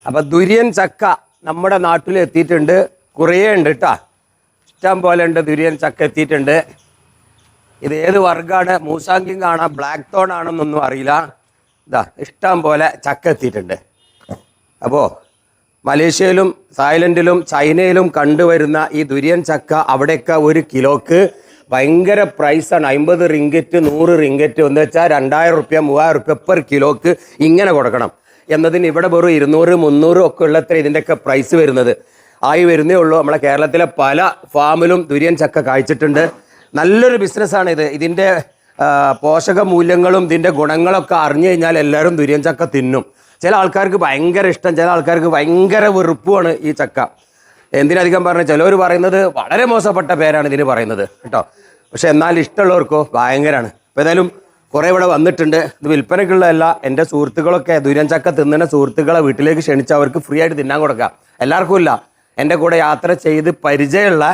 അപ്പം ദുര്യൻ ചക്ക നമ്മുടെ നാട്ടിൽ എത്തിയിട്ടുണ്ട്. കുറേ ഉണ്ട് കേട്ടോ, ഇഷ്ടം പോലെ ഉണ്ട്. ദുര്യൻ ചക്ക എത്തിയിട്ടുണ്ട്. ഇത് ഏത് വർഗ്ഗമാണ്, മൂസാങ്കിങ് ആണോ ബ്ലാക്ക് തോൺ ആണെന്നൊന്നും അറിയില്ല. ഇതാ ഇഷ്ടം പോലെ ചക്ക എത്തിയിട്ടുണ്ട്. അപ്പോൾ മലേഷ്യയിലും തായ്ലൻഡിലും ചൈനയിലും കണ്ടുവരുന്ന ഈ ദുര്യൻ ചക്ക അവിടെയൊക്കെ ഒരു കിലോക്ക് ഭയങ്കര പ്രൈസാണ്. 50 റിങ്കറ്റ് 100 റിങ്കറ്റ് എന്ന് വെച്ചാൽ 2000 റുപ്യ 3000 റുപ്യ പെർ കിലോക്ക് ഇങ്ങനെ കൊടുക്കണം എന്നതിന് ഇവിടെ വെറും 200 300 ഒക്കെ ഉള്ളത്ര ഇതിൻ്റെയൊക്കെ പ്രൈസ് വരുന്നത്. ആയി വരുന്നേ ഉള്ളൂ. നമ്മളെ കേരളത്തിലെ പല ഫാമിലും ദുര്യൻ ചക്ക കായ്ച്ചിട്ടുണ്ട്. നല്ലൊരു ബിസിനസ്സാണ് ഇത്. ഇതിൻ്റെ പോഷക മൂല്യങ്ങളും ഇതിൻ്റെ ഗുണങ്ങളൊക്കെ അറിഞ്ഞു കഴിഞ്ഞാൽ എല്ലാവരും ദുര്യൻ ചക്ക തിന്നും. ചില ആൾക്കാർക്ക് ഭയങ്കര ഇഷ്ടം, ചില ആൾക്കാർക്ക് ഭയങ്കര വെറുപ്പുമാണ് ഈ ചക്ക. എന്തിനധികം പറഞ്ഞാൽ ചിലവർ പറയുന്നത് വളരെ മോശപ്പെട്ട പേരാണ് ഇതിന് പറയുന്നത് കേട്ടോ. പക്ഷെ എന്നാൽ ഇഷ്ടമുള്ളവർക്കോ ഭയങ്കരമാണ്. അപ്പോൾ ഏതായാലും കുറേ ഇവിടെ വന്നിട്ടുണ്ട്. ഇത് വിൽപ്പനയ്ക്കുള്ളതല്ല. എൻ്റെ സുഹൃത്തുക്കളൊക്കെ ദുര്യൻ ചക്ക തിന്നുന്ന സുഹൃത്തുക്കളെ വീട്ടിലേക്ക് ക്ഷണിച്ച് അവർക്ക് ഫ്രീ ആയിട്ട് തിന്നാൻ കൊടുക്കാം. എല്ലാവർക്കും ഇല്ല. എൻ്റെ കൂടെ യാത്ര ചെയ്ത് പരിചയമുള്ള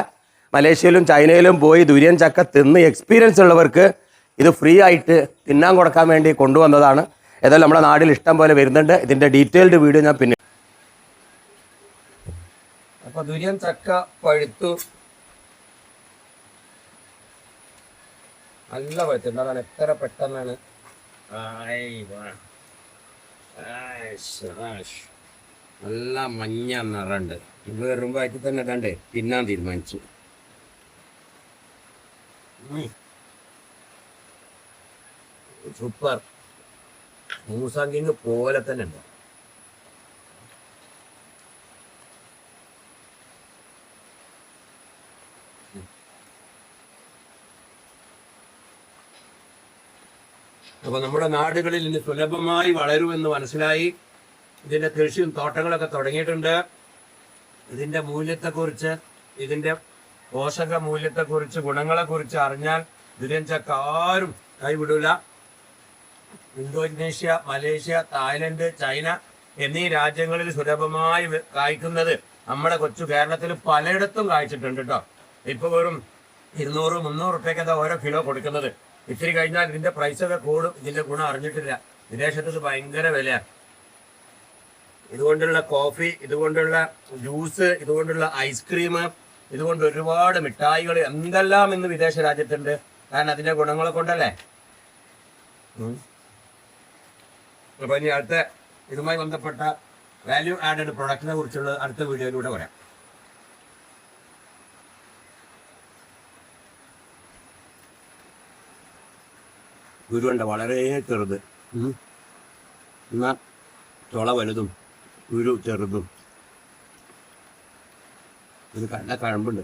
മലേഷ്യയിലും ചൈനയിലും പോയി ദുര്യൻ ചക്ക തിന്ന് എക്സ്പീരിയൻസ് ഉള്ളവർക്ക് ഇത് ഫ്രീ ആയിട്ട് തിന്നാൻ കൊടുക്കാൻ വേണ്ടി കൊണ്ടുവന്നതാണ്. ഏതായാലും നമ്മുടെ നാട്ടിൽ ഇഷ്ടം പോലെ വരുന്നുണ്ട്. ഇതിൻ്റെ ഡീറ്റെയിൽഡ് വീഡിയോ ഞാൻ പിന്നെ. അപ്പോൾ ദുര്യൻ ചക്ക പഴുത്തു, നല്ല പഴുത്തുണ്ട്. അതാണ് എത്ര പെട്ടെന്നാണ്. നല്ല മഞ്ഞ നിറണ്ട്. ഇത് വരുമ്പോൾ ആയിട്ട് തന്നെ ഇതാണ്ട് തിന്നാൻ തീരുമാനിച്ചു. സൂപ്പർ. മൂസാങ്കിങ് പോലെ തന്നെ ഉണ്ട്. അപ്പൊ നമ്മുടെ നാടുകളിൽ ഇന്ന് സുലഭമായി വളരുമെന്ന് മനസ്സിലായി. ഇതിന്റെ കൃഷിയും തോട്ടങ്ങളൊക്കെ തുടങ്ങിയിട്ടുണ്ട്. ഇതിന്റെ മൂല്യത്തെക്കുറിച്ച്, ഇതിന്റെ പോഷക മൂല്യത്തെക്കുറിച്ച്, ഗുണങ്ങളെക്കുറിച്ച് അറിഞ്ഞാൽ ദുര്യൻ ചക്ക ആരും കൈവിടൂല. ഇന്തോനേഷ്യ, മലേഷ്യ, തായ്ലൻഡ്, ചൈന എന്നീ രാജ്യങ്ങളിൽ സുലഭമായി കായ്ക്കുന്നത് നമ്മുടെ കൊച്ചു കേരളത്തിൽ പലയിടത്തും കായ്ച്ചിട്ടുണ്ട് കേട്ടോ. ഇപ്പൊ വെറും 200 300 റുപ്യക്ക് ഓരോ കിലോ കൊടുക്കുന്നത്. ഇത്തിരി കഴിഞ്ഞാൽ ഇതിന്റെ പ്രൈസൊക്കെ കൂടും. ഇതിന്റെ ഗുണം അറിഞ്ഞിട്ടില്ല. വിദേശത്ത് ഇത് ഭയങ്കര വിലയാണ്. ഇതുകൊണ്ടുള്ള കോഫി, ഇതുകൊണ്ടുള്ള ജ്യൂസ്, ഇതുകൊണ്ടുള്ള ഐസ്ക്രീം, ഇതുകൊണ്ട് ഒരുപാട് മിഠായികൾ എന്തെല്ലാം ഇന്ന് വിദേശ രാജ്യത്തുണ്ട്. കാരണം അതിന്റെ ഗുണങ്ങളെ കൊണ്ടല്ലേ. അപ്പൊ ഇനി അടുത്ത ഇതുമായി ബന്ധപ്പെട്ട വാല്യൂ ആഡഡ് പ്രൊഡക്റ്റിനെ കുറിച്ചുള്ള അടുത്ത വീഡിയോയിലൂടെ പറയാം. ഗുരുണ്ട വളരെ ചെറുത്, എന്നാൽ തുള വലുതും ഗുരു ചെറുതും. ഇത് കണ്ട കഴമ്പുണ്ട്.